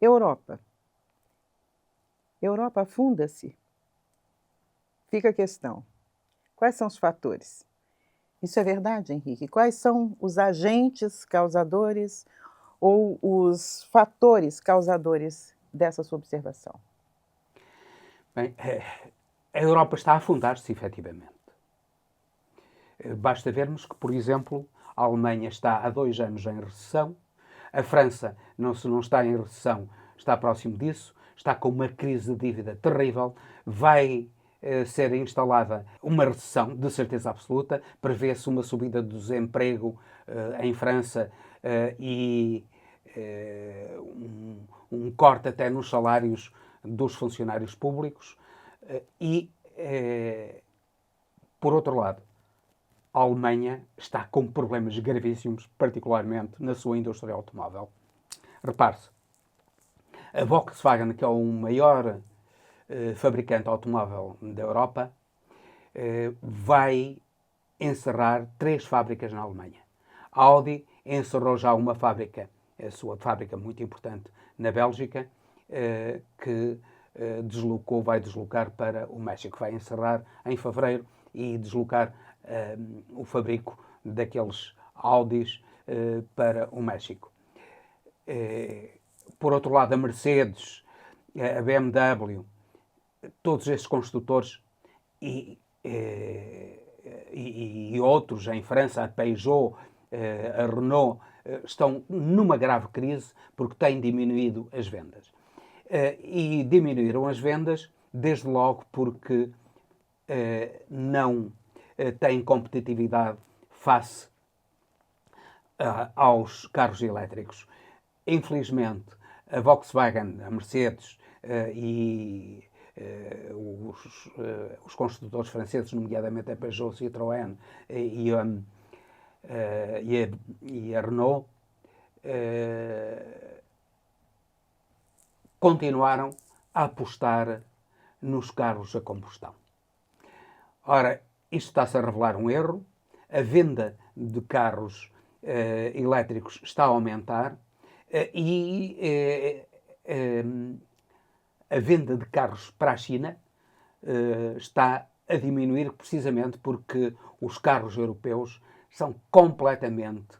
Europa. Europa afunda-se? Fica a questão. Quais são os fatores? Isso é verdade, Henrique? Quais são os agentes causadores ou os fatores causadores dessa sua observação? Bem, a Europa está a afundar-se, efetivamente. Basta vermos que, por exemplo, a Alemanha está há 2 anos em recessão, a França não está em recessão, está próximo disso, está com uma crise de dívida terrível, vai ser instalada uma recessão, de certeza absoluta, prevê-se uma subida do desemprego em França e um corte até nos salários dos funcionários públicos e, por outro lado, a Alemanha está com problemas gravíssimos, particularmente na sua indústria automóvel. Repare-se, a Volkswagen, que é o maior fabricante automóvel da Europa, vai encerrar 3 fábricas na Alemanha. A Audi encerrou já uma fábrica, a sua fábrica muito importante na Bélgica, que vai deslocar para o México. Vai encerrar em fevereiro e deslocar o fabrico daqueles Audis para o México. Por outro lado, a Mercedes, a BMW, todos estes construtores e outros em França, a Peugeot, a Renault, estão numa grave crise porque têm diminuído as vendas. E diminuíram as vendas, desde logo porque não têm competitividade face aos carros elétricos. Infelizmente, a Volkswagen, a Mercedes e os construtores franceses, nomeadamente a Peugeot, Citroën e a Renault, continuaram a apostar nos carros a combustão. Ora, isto está-se a revelar um erro. A venda de carros elétricos está a aumentar e a venda de carros para a China está a diminuir precisamente porque os carros europeus são completamente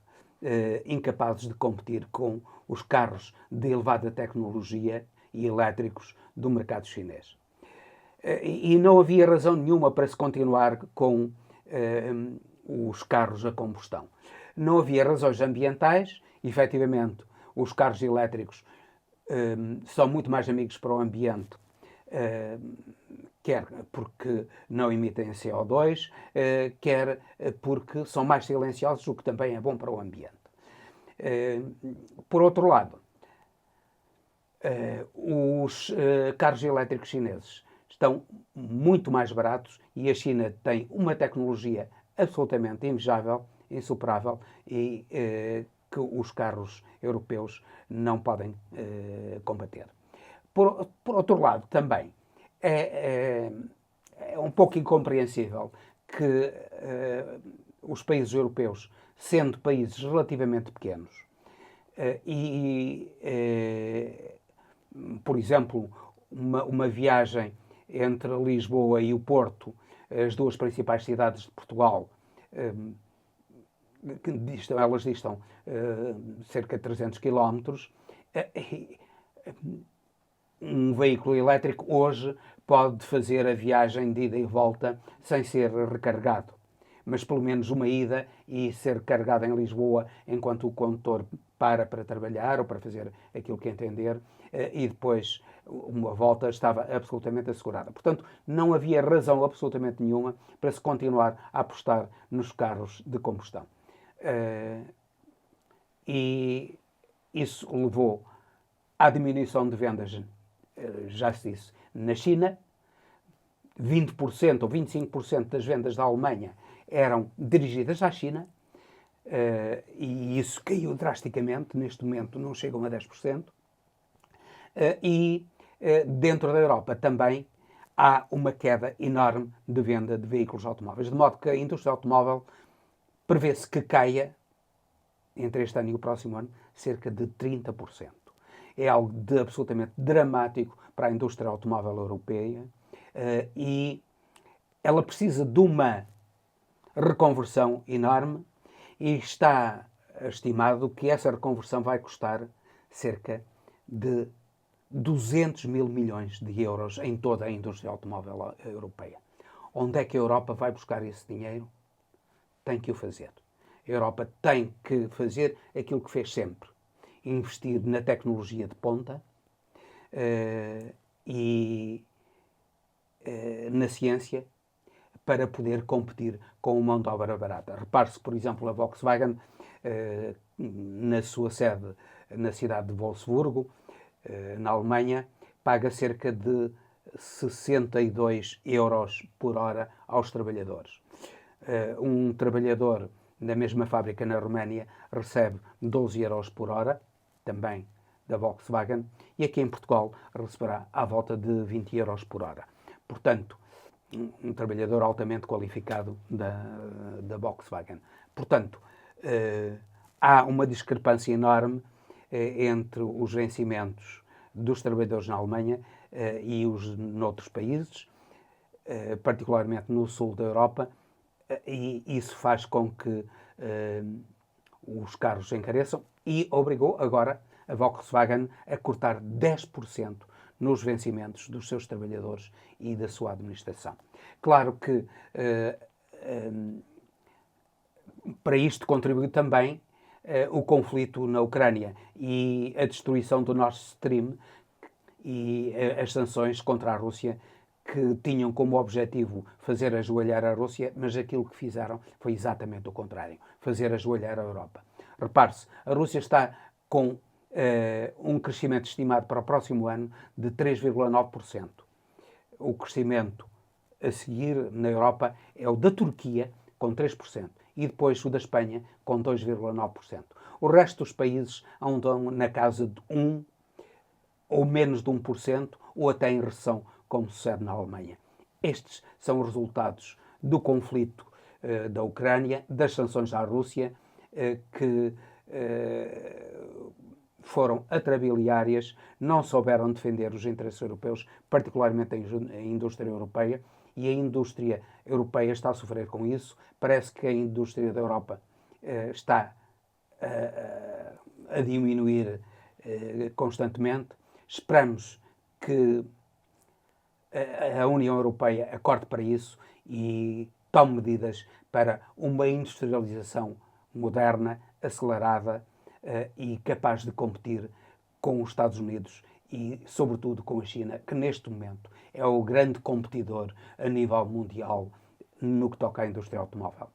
incapazes de competir com os carros de elevada tecnologia e elétricos do mercado chinês. E não havia razão nenhuma para se continuar com os carros a combustão. Não havia razões ambientais, efetivamente, os carros elétricos são muito mais amigos para o ambiente, quer porque não emitem CO2, quer porque são mais silenciosos, o que também é bom para o ambiente. Por outro lado, os carros elétricos chineses estão muito mais baratos e a China tem uma tecnologia absolutamente invejável, insuperável e que os carros europeus não podem combater. Por outro lado, também é um pouco incompreensível que os países europeus, sendo países relativamente pequenos, por exemplo, uma viagem entre Lisboa e o Porto, as duas principais cidades de Portugal, elas distam cerca de 300 quilómetros. Um veículo elétrico hoje pode fazer a viagem de ida e volta sem ser recarregado, mas pelo menos uma ida e ser carregado em Lisboa enquanto o condutor para trabalhar ou para fazer aquilo que entender e depois uma volta estava absolutamente assegurada. Portanto, não havia razão absolutamente nenhuma para se continuar a apostar nos carros de combustão. E isso levou à diminuição de vendas, já se disse, na China. 20% ou 25% das vendas da Alemanha eram dirigidas à China e isso caiu drasticamente, neste momento não chegam a 10%. E dentro da Europa também há uma queda enorme de venda de veículos automóveis, de modo que a indústria automóvel prevê-se que caia, entre este ano e o próximo ano, cerca de 30%. é algo de absolutamente dramático para a indústria automóvel europeia e ela precisa de uma reconversão enorme e está estimado que essa reconversão vai custar cerca de 200 mil milhões de euros em toda a indústria automóvel europeia. Onde é que a Europa vai buscar esse dinheiro? Tem que o fazer. A Europa tem que fazer aquilo que fez sempre. Investir na tecnologia de ponta e na ciência para poder competir com uma mão de obra barata. Repare-se, por exemplo, a Volkswagen, na sua sede na cidade de Wolfsburgo, na Alemanha, paga cerca de 62 euros por hora aos trabalhadores. Um trabalhador na mesma fábrica na Roménia recebe 12 euros por hora, também da Volkswagen, e aqui em Portugal receberá à volta de 20 euros por hora. Portanto, um trabalhador altamente qualificado da Volkswagen. Portanto, há uma discrepância enorme entre os vencimentos dos trabalhadores na Alemanha e os noutros países, particularmente no sul da Europa, e isso faz com que os carros encareçam e obrigou agora a Volkswagen a cortar 10% nos vencimentos dos seus trabalhadores e da sua administração. Claro que para isto contribui também o conflito na Ucrânia e a destruição do Nord Stream e as sanções contra a Rússia, que tinham como objetivo fazer ajoelhar a Rússia, mas aquilo que fizeram foi exatamente o contrário, fazer ajoelhar a Europa. Repare-se, a Rússia está com um crescimento estimado para o próximo ano de 3,9%. O crescimento a seguir na Europa é o da Turquia, com 3%, e depois o da Espanha, com 2,9%. O resto dos países andam na casa de 1% ou menos de 1%, ou até em recessão, como sucede na Alemanha. Estes são os resultados do conflito da Ucrânia, das sanções à Rússia, que foram atrabiliárias, não souberam defender os interesses europeus, particularmente a indústria europeia, e a indústria europeia está a sofrer com isso. Parece que a indústria da Europa está a diminuir constantemente. Esperamos que a União Europeia acorde para isso e tome medidas para uma industrialização moderna, acelerada e capaz de competir com os Estados Unidos e, sobretudo, com a China, que neste momento é o grande competidor a nível mundial no que toca à indústria automóvel.